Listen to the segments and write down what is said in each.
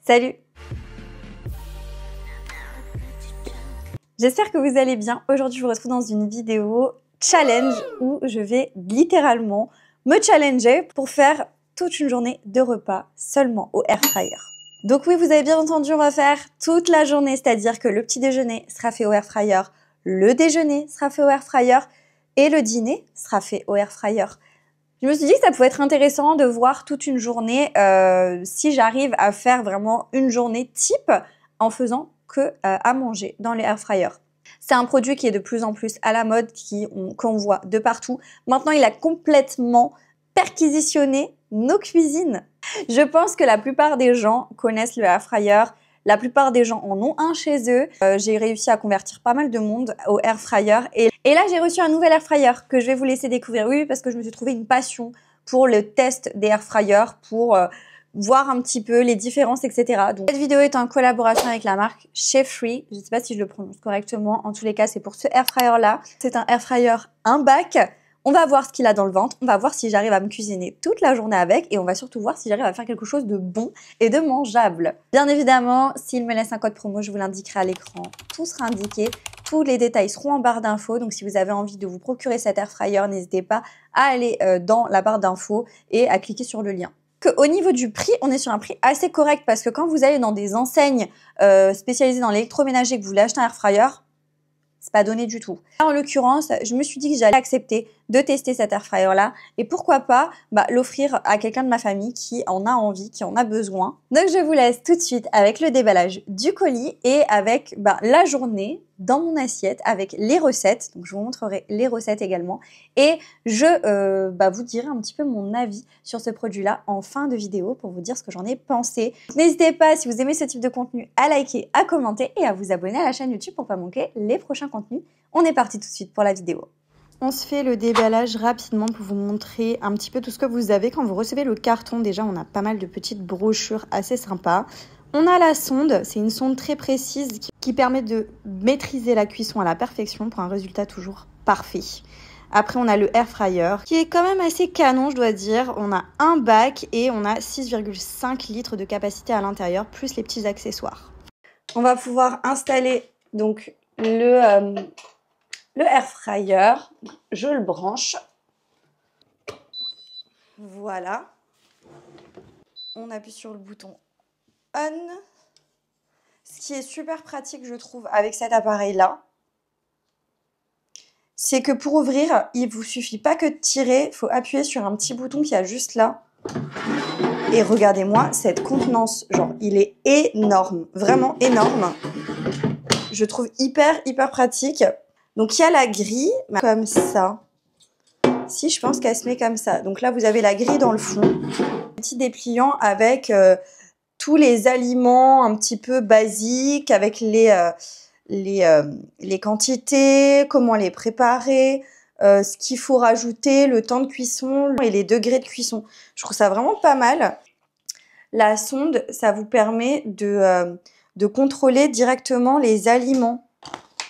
Salut! J'espère que vous allez bien. Aujourd'hui, je vous retrouve dans une vidéo challenge où je vais littéralement me challenger pour faire toute une journée de repas seulement au air fryer. Donc oui, vous avez bien entendu, on va faire toute la journée, c'est-à-dire que le petit déjeuner sera fait au air fryer, le déjeuner sera fait au air fryer et le dîner sera fait au air fryer. Je me suis dit que ça pouvait être intéressant de voir toute une journée si j'arrive à faire vraiment une journée type en faisant que à manger dans les air fryers. C'est un produit qui est de plus en plus à la mode, qu'on voit de partout. Maintenant, il a complètement perquisitionné nos cuisines. Je pense que la plupart des gens connaissent le air fryer. La plupart des gens en ont un chez eux. J'ai réussi à convertir pas mal de monde au air fryer. Et là, j'ai reçu un nouvel air fryer que je vais vous laisser découvrir. Oui, parce que je me suis trouvé une passion pour le test des air fryers, pour voir un petit peu les différences, etc. Donc, cette vidéo est en collaboration avec la marque Chef Free. Je ne sais pas si je le prononce correctement. En tous les cas, c'est pour ce air fryer-là. C'est un air fryer, un bac. On va voir ce qu'il a dans le ventre, on va voir si j'arrive à me cuisiner toute la journée avec et on va surtout voir si j'arrive à faire quelque chose de bon et de mangeable. Bien évidemment, s'il me laisse un code promo, je vous l'indiquerai à l'écran. Tout sera indiqué, tous les détails seront en barre d'infos. Donc si vous avez envie de vous procurer cet air fryer, n'hésitez pas à aller dans la barre d'infos et à cliquer sur le lien. Au niveau du prix, on est sur un prix assez correct parce que quand vous allez dans des enseignes spécialisées dans l'électroménager et que vous voulez acheter un air fryer, c'est pas donné du tout. Là, en l'occurrence, je me suis dit que j'allais accepter de tester cet air fryer là et pourquoi pas l'offrir à quelqu'un de ma famille qui en a envie, qui en a besoin. Donc je vous laisse tout de suite avec le déballage du colis et avec la journée dans mon assiette avec les recettes. Donc je vous montrerai les recettes également et je vous dirai un petit peu mon avis sur ce produit là en fin de vidéo pour vous dire ce que j'en ai pensé. N'hésitez pas, si vous aimez ce type de contenu, à liker, à commenter et à vous abonner à la chaîne YouTube pour pas manquer les prochains contenus. On est parti tout de suite pour la vidéo. On se fait le déballage rapidement pour vous montrer un petit peu tout ce que vous avez. Quand vous recevez le carton, déjà, on a pas mal de petites brochures assez sympas. On a la sonde, c'est une sonde très précise qui permet de maîtriser la cuisson à la perfection pour un résultat toujours parfait. Après, on a le air fryer qui est quand même assez canon, je dois dire. On a un bac et on a 6,5 litres de capacité à l'intérieur, plus les petits accessoires. On va pouvoir installer donc le air fryer. Je le branche. Voilà. On appuie sur le bouton on. Ce qui est super pratique, je trouve, avec cet appareil-là, c'est que pour ouvrir, il ne vous suffit pas que de tirer. Il faut appuyer sur un petit bouton qu'il y a juste là. Et regardez-moi cette contenance. Genre, il est énorme. Vraiment énorme. Je trouve hyper pratique. Donc, il y a la grille, comme ça. Si, je pense qu'elle se met comme ça. Donc là, vous avez la grille dans le fond. Petit dépliant avec tous les aliments un petit peu basiques, avec les quantités, comment les préparer, ce qu'il faut rajouter, le temps de cuisson et les degrés de cuisson. Je trouve ça vraiment pas mal. La sonde, ça vous permet de contrôler directement les aliments.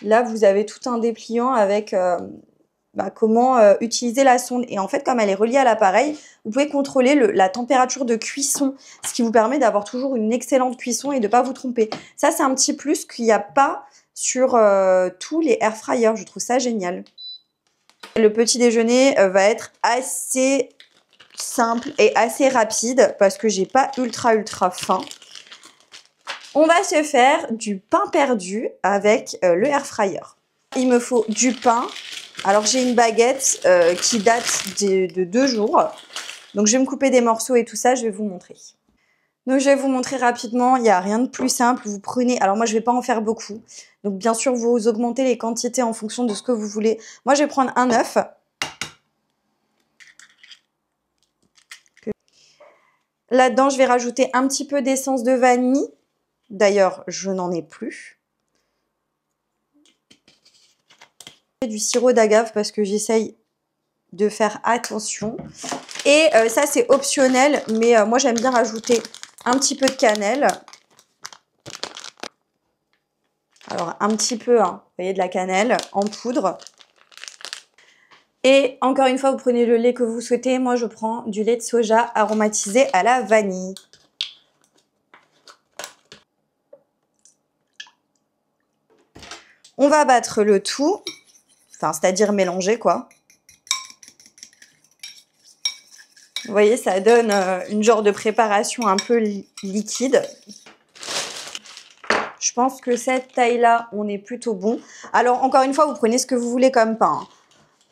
Là, vous avez tout un dépliant avec comment utiliser la sonde. Et en fait, comme elle est reliée à l'appareil, vous pouvez contrôler la température de cuisson, ce qui vous permet d'avoir toujours une excellente cuisson et de ne pas vous tromper. Ça, c'est un petit plus qu'il n'y a pas sur tous les air fryers. Je trouve ça génial. Le petit déjeuner va être assez simple et assez rapide parce que j'ai pas ultra faim. On va se faire du pain perdu avec le air fryer. Il me faut du pain. Alors j'ai une baguette qui date de 2 jours. Donc je vais me couper des morceaux et tout ça, je vais vous montrer. Donc je vais vous montrer rapidement, il n'y a rien de plus simple. Vous prenez, alors moi je ne vais pas en faire beaucoup. Donc bien sûr vous augmentez les quantités en fonction de ce que vous voulez. Moi je vais prendre un œuf. Là-dedans je vais rajouter un petit peu d'essence de vanille. D'ailleurs je n'en ai plus. Du sirop d'agave parce que j'essaye de faire attention. Et ça c'est optionnel, mais moi j'aime bien rajouter un petit peu de cannelle. Alors un petit peu, hein, vous voyez, de la cannelle en poudre. Et encore une fois, vous prenez le lait que vous souhaitez. Moi, je prends du lait de soja aromatisé à la vanille. On va battre le tout, enfin, c'est-à-dire mélanger, quoi. Vous voyez, ça donne une genre de préparation un peu liquide. Je pense que cette taille-là, on est plutôt bon. Alors, encore une fois, vous prenez ce que vous voulez comme pain.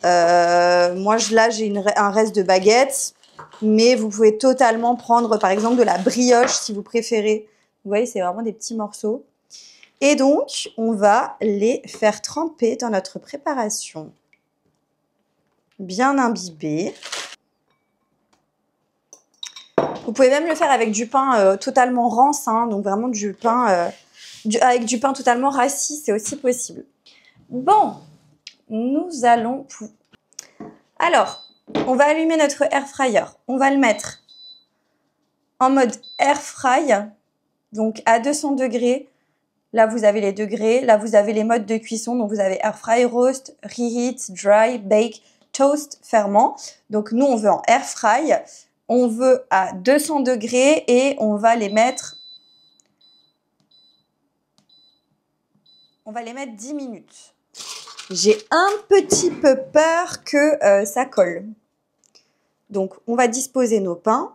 Moi, là, j'ai un reste de baguette. Mais vous pouvez totalement prendre, par exemple, de la brioche, si vous préférez. Vous voyez, c'est vraiment des petits morceaux. Et donc, on va les faire tremper dans notre préparation. Bien imbibé. Vous pouvez même le faire avec du pain totalement rance, hein, donc vraiment du pain... avec du pain totalement rassis, c'est aussi possible. Bon, nous allons... Alors, on va allumer notre air fryer. On va le mettre en mode air fry, donc à 200 degrés. Là, vous avez les degrés. Là, vous avez les modes de cuisson. Donc, vous avez air fry, roast, reheat, dry, bake, toast, ferment. Donc, nous, on veut en air fry. On veut à 200 degrés et on va les mettre... On va les mettre 10 minutes. J'ai un petit peu peur que ça colle. Donc, on va disposer nos pains.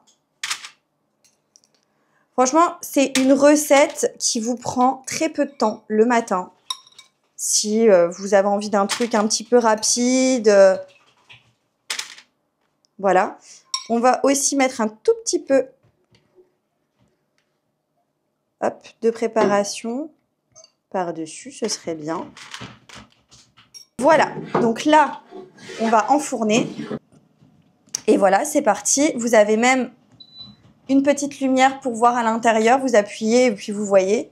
Franchement, c'est une recette qui vous prend très peu de temps le matin. Si vous avez envie d'un truc un petit peu rapide. Voilà. On va aussi mettre un tout petit peu de préparation par-dessus, ce serait bien. Voilà, donc là, on va enfourner. Et voilà, c'est parti. Vous avez même une petite lumière pour voir à l'intérieur. Vous appuyez et puis vous voyez.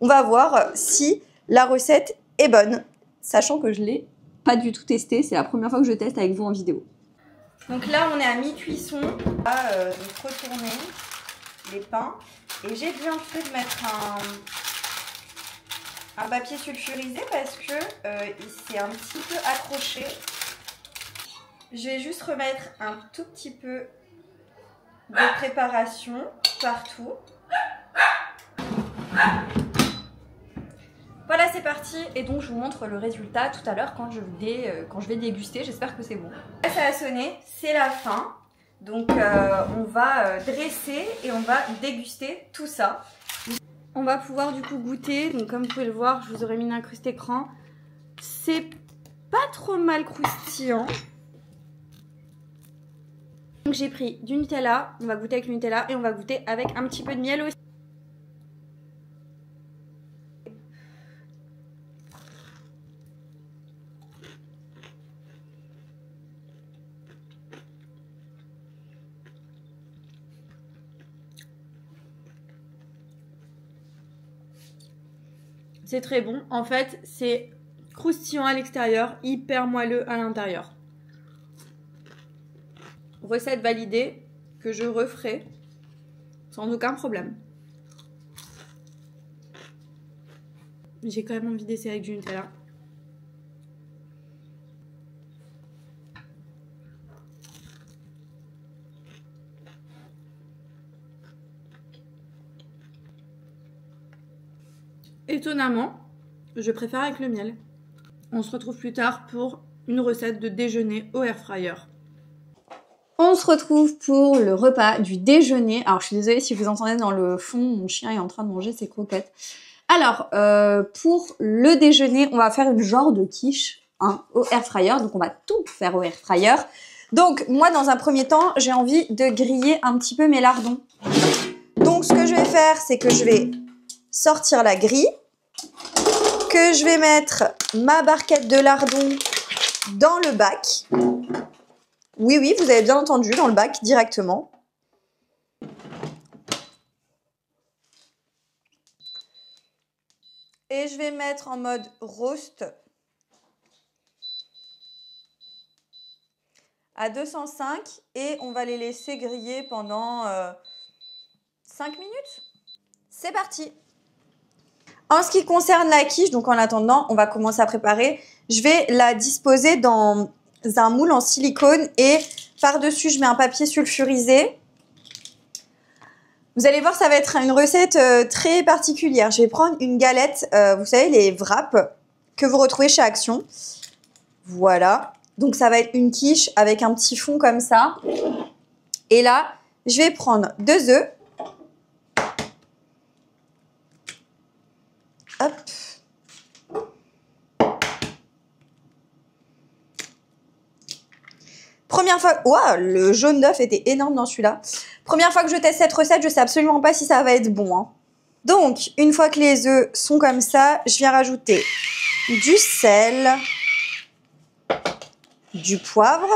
On va voir si la recette est bonne. Sachant que je ne l'ai pas du tout testé. C'est la première fois que je teste avec vous en vidéo. Donc là, on est à mi-cuisson. On va donc retourner les pains. Et j'ai bien fait de mettre un papier sulfurisé parce que il s'est un petit peu accroché. Je vais juste remettre un tout petit peu de préparation partout. Voilà, c'est parti. Et donc, je vous montre le résultat tout à l'heure quand je vais déguster. J'espère que c'est bon. Là, ça a sonné. C'est la fin. Donc, on va dresser et on va déguster tout ça. On va pouvoir du coup goûter. Donc, comme vous pouvez le voir, je vous aurais mis une incruste écran. C'est pas trop mal croustillant. Donc j'ai pris du Nutella, on va goûter avec le Nutella et on va goûter avec un petit peu de miel aussi. C'est très bon, en fait c'est croustillant à l'extérieur, hyper moelleux à l'intérieur. Recette validée que je referai sans aucun problème. J'ai quand même envie d'essayer avec du Nutella. Étonnamment, je préfère avec le miel. On se retrouve plus tard pour une recette de déjeuner au air fryer. On se retrouve pour le repas du déjeuner. Alors, je suis désolée si vous entendez dans le fond, mon chien est en train de manger ses croquettes. Alors, pour le déjeuner, on va faire une genre de quiche au air fryer. Donc, on va tout faire au air fryer. Donc, moi, dans un premier temps, j'ai envie de griller un petit peu mes lardons. Donc, ce que je vais faire, c'est que je vais sortir la grille, que je vais mettre ma barquette de lardons dans le bac. Oui, oui, vous avez bien entendu, dans le bac, directement. Et je vais mettre en mode roast à 205 et on va les laisser griller pendant 5 minutes. C'est parti! En ce qui concerne la quiche, donc en attendant, on va commencer à préparer. Je vais la disposer dans un moule en silicone et par-dessus, je mets un papier sulfurisé. Vous allez voir, ça va être une recette très particulière. Je vais prendre une galette, vous savez, les wraps. que vous retrouvez chez Action. Voilà. Donc, ça va être une quiche avec un petit fond comme ça. Et là, je vais prendre 2 œufs. Hop. Première fois... Waouh, le jaune d'œuf était énorme dans celui-là. Première fois que je teste cette recette, je sais absolument pas si ça va être bon, hein. Donc, une fois que les œufs sont comme ça, je viens rajouter du sel, du poivre.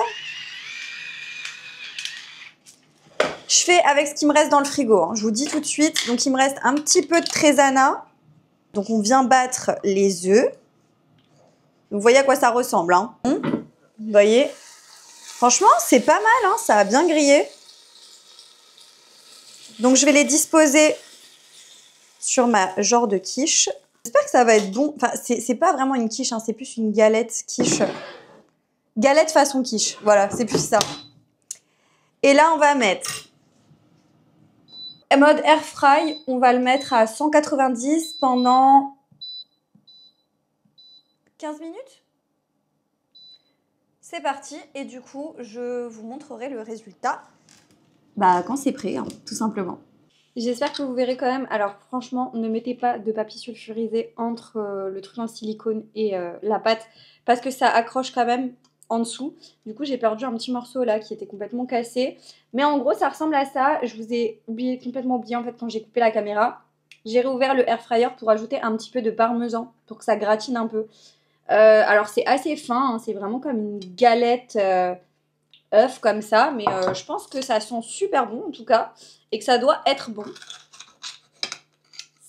Je fais avec ce qui me reste dans le frigo, hein. Je vous dis tout de suite. Donc, il me reste un petit peu de trésana. Donc, on vient battre les œufs. Vous voyez à quoi ça ressemble, hein. Vous voyez? Franchement, c'est pas mal, hein. Ça a bien grillé. Donc, je vais les disposer sur ma genre de quiche. J'espère que ça va être bon. Enfin, c'est pas vraiment une quiche, hein. C'est plus une galette quiche. Galette façon quiche. Voilà, c'est plus ça. Et là, on va mettre... Mode air fry, on va le mettre à 190 pendant 15 minutes. C'est parti. Et du coup, je vous montrerai le résultat quand c'est prêt, hein, tout simplement. J'espère que vous verrez quand même. Alors franchement, ne mettez pas de papier sulfurisé entre le truc en silicone et la pâte parce que ça accroche quand même en dessous. Du coup, j'ai perdu un petit morceau là qui était complètement cassé. Mais en gros, ça ressemble à ça. Je vous ai complètement oublié en fait quand j'ai coupé la caméra. J'ai réouvert le air fryer pour ajouter un petit peu de parmesan pour que ça gratine un peu. Alors c'est assez fin, hein, c'est vraiment comme une galette œuf comme ça. Mais je pense que ça sent super bon en tout cas. Et que ça doit être bon.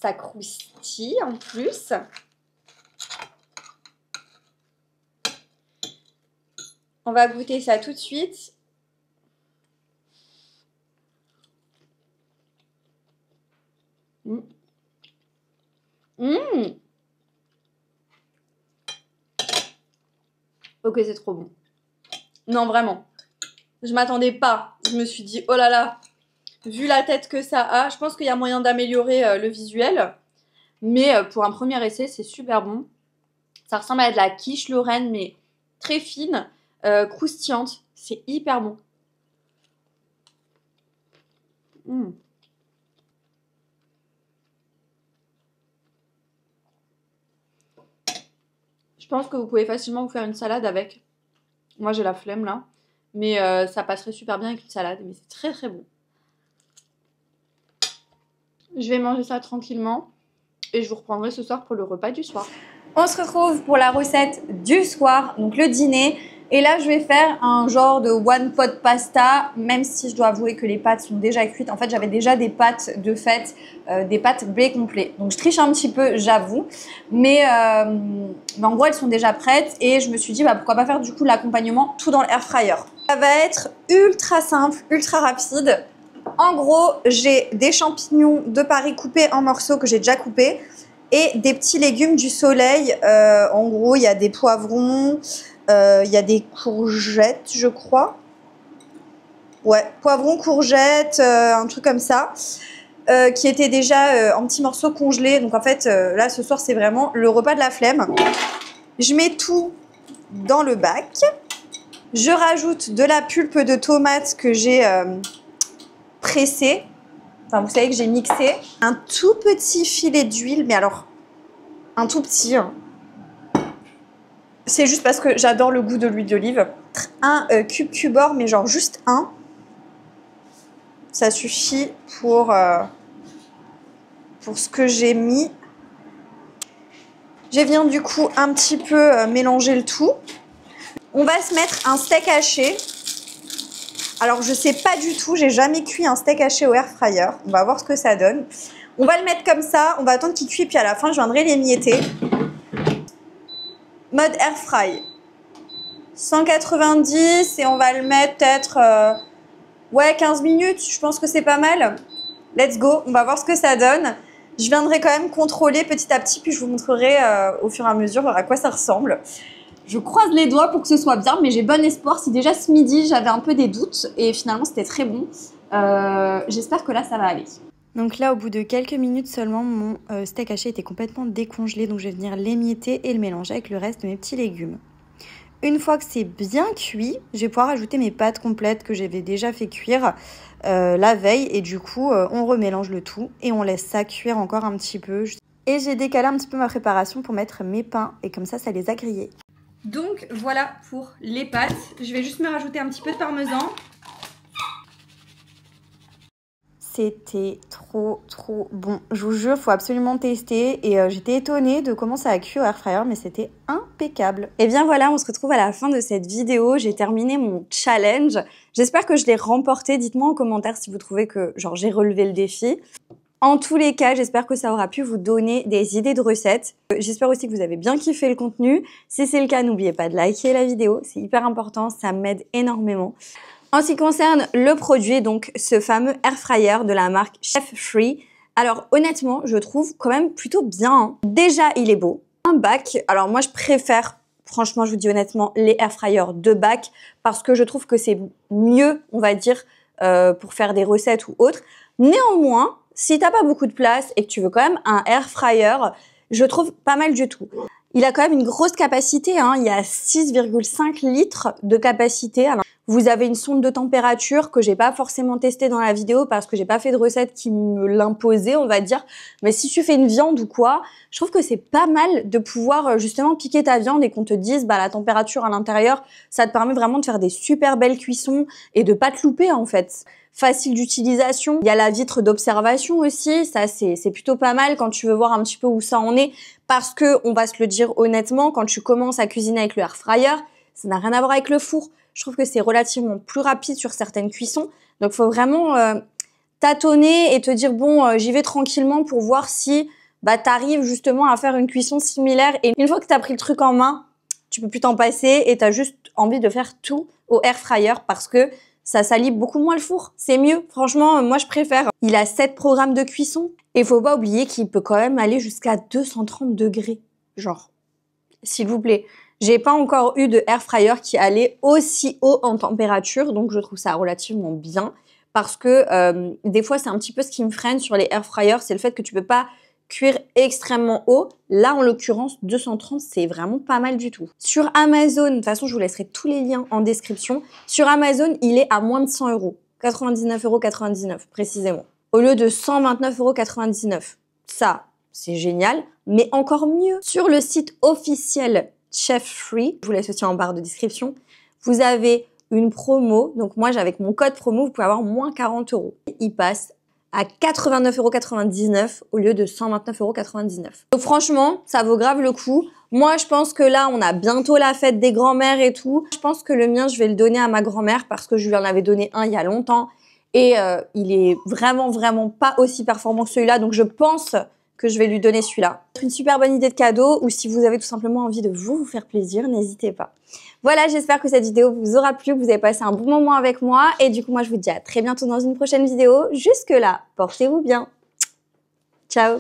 Ça croustille en plus. On va goûter ça tout de suite. Ok, c'est trop bon. Non, vraiment. Je m'attendais pas. Je me suis dit, oh là là. Vu la tête que ça a, je pense qu'il y a moyen d'améliorer le visuel. Mais pour un premier essai, c'est super bon. Ça ressemble à de la quiche lorraine, mais très fine, croustillante. C'est hyper bon. Je pense que vous pouvez facilement vous faire une salade avec. Moi, j'ai la flemme là. Mais ça passerait super bien avec une salade. Mais c'est très très bon. Je vais manger ça tranquillement et je vous reprendrai ce soir pour le repas du soir. On se retrouve pour la recette du soir, donc le dîner. Et là, je vais faire un genre de one pot pasta, même si je dois avouer que les pâtes sont déjà cuites. En fait, j'avais déjà des pâtes de fait, des pâtes blé complet. Donc, je triche un petit peu, j'avoue. Mais en gros, elles sont déjà prêtes. Et je me suis dit, pourquoi pas faire du coup l'accompagnement tout dans l'air fryer. Ça va être ultra simple, ultra rapide. En gros, j'ai des champignons de Paris coupés en morceaux que j'ai déjà coupés et des petits légumes du soleil. En gros, il y a des poivrons, il y a des courgettes, je crois. Ouais, poivrons, courgettes, un truc comme ça, qui étaient déjà en petits morceaux congelés. Donc en fait, là, ce soir, c'est vraiment le repas de la flemme. Je mets tout dans le bac. Je rajoute de la pulpe de tomate que j'ai... pressé, enfin vous savez que j'ai mixé, un tout petit filet d'huile, mais alors un tout petit, hein. C'est juste parce que j'adore le goût de l'huile d'olive. Un cube-cubord, mais genre juste un, ça suffit pour ce que j'ai mis. Je viens du coup un petit peu mélanger le tout. On va se mettre un steak haché. Alors, je sais pas du tout, j'ai jamais cuit un steak haché au air fryer. On va voir ce que ça donne. On va le mettre comme ça, on va attendre qu'il cuise, puis à la fin, je viendrai l'émietter. Mode air fry. 190 et on va le mettre peut-être 15 minutes. Je pense que c'est pas mal. Let's go, on va voir ce que ça donne. Je viendrai quand même contrôler petit à petit, puis je vous montrerai au fur et à mesure à quoi ça ressemble. Je croise les doigts pour que ce soit bien, mais j'ai bon espoir. Si déjà ce midi, j'avais un peu des doutes et finalement, c'était très bon. J'espère que là, ça va aller. Donc là, au bout de quelques minutes seulement, mon steak haché était complètement décongelé. Donc je vais venir l'émietter et le mélanger avec le reste de mes petits légumes. Une fois que c'est bien cuit, je vais pouvoir ajouter mes pâtes complètes que j'avais déjà fait cuire la veille. Et du coup, on remélange le tout et on laisse ça cuire encore un petit peu. Et j'ai décalé un petit peu ma préparation pour mettre mes pains. Et comme ça les a grillés. Donc voilà pour les pâtes. Je vais juste me rajouter un petit peu de parmesan. C'était trop bon. Je vous jure, faut absolument tester. Et j'étais étonnée de comment ça a cuit au air fryer, mais c'était impeccable. Et bien voilà, on se retrouve à la fin de cette vidéo. J'ai terminé mon challenge. J'espère que je l'ai remporté. Dites-moi en commentaire si vous trouvez que genre j'ai relevé le défi. En tous les cas, j'espère que ça aura pu vous donner des idées de recettes. J'espère aussi que vous avez bien kiffé le contenu. Si c'est le cas, n'oubliez pas de liker la vidéo. C'est hyper important, ça m'aide énormément. En ce qui concerne le produit, donc ce fameux air fryer de la marque Chef Free, alors honnêtement, je trouve quand même plutôt bien. Hein. Déjà, il est beau. Un bac, alors moi je préfère, franchement je vous dis honnêtement, les air fryers de bac parce que je trouve que c'est mieux, on va dire, pour faire des recettes ou autres. Néanmoins, si t'as pas beaucoup de place et que tu veux quand même un air fryer, je trouve pas mal du tout. Il a quand même une grosse capacité, hein. Il y a 6,5 litres de capacité. Alors, vous avez une sonde de température que j'ai pas forcément testée dans la vidéo parce que j'ai pas fait de recette qui me l'imposait, on va dire. Mais si tu fais une viande ou quoi, je trouve que c'est pas mal de pouvoir justement piquer ta viande et qu'on te dise bah la température à l'intérieur, ça te permet vraiment de faire des super belles cuissons et de pas te louper en fait. Facile d'utilisation. Il y a la vitre d'observation aussi. Ça, c'est plutôt pas mal quand tu veux voir un petit peu où ça en est. Parce que, on va se le dire honnêtement, quand tu commences à cuisiner avec le air fryer, ça n'a rien à voir avec le four. Je trouve que c'est relativement plus rapide sur certaines cuissons. Donc, il faut vraiment tâtonner et te dire, bon, j'y vais tranquillement pour voir si bah, tu arrives justement à faire une cuisson similaire. Et une fois que tu as pris le truc en main, tu peux plus t'en passer et tu as juste envie de faire tout au air fryer parce que ça salit beaucoup moins le four. C'est mieux. Franchement, moi, je préfère. Il a 7 programmes de cuisson. Et faut pas oublier qu'il peut quand même aller jusqu'à 230 degrés. Genre, s'il vous plaît. J'ai pas encore eu de air fryer qui allait aussi haut en température. Donc, je trouve ça relativement bien. Parce que des fois, c'est un petit peu ce qui me freine sur les air fryers. C'est le fait que tu peux pas cuire extrêmement haut. Là, en l'occurrence, 230, c'est vraiment pas mal du tout. Sur Amazon, de toute façon, je vous laisserai tous les liens en description. Sur Amazon, il est à moins de 100 €. 99,99 € précisément. Au lieu de 129,99 €. Ça, c'est génial, mais encore mieux. Sur le site officiel Chef Free, je vous laisse aussi en barre de description, vous avez une promo. Donc moi, avec mon code promo, vous pouvez avoir moins 40 €. Il passe à 89,99 € au lieu de 129,99 €. Donc franchement, ça vaut grave le coup. Moi, je pense que là, on a bientôt la fête des grands-mères et tout. Je pense que le mien, je vais le donner à ma grand-mère parce que je lui en avais donné un il y a longtemps. Et il est vraiment pas aussi performant que celui-là. Donc je pense que je vais lui donner celui-là. C'est une super bonne idée de cadeau ou si vous avez tout simplement envie de vous faire plaisir, n'hésitez pas. Voilà, j'espère que cette vidéo vous aura plu, que vous avez passé un bon moment avec moi. Et du coup, moi, je vous dis à très bientôt dans une prochaine vidéo. Jusque-là, portez-vous bien. Ciao!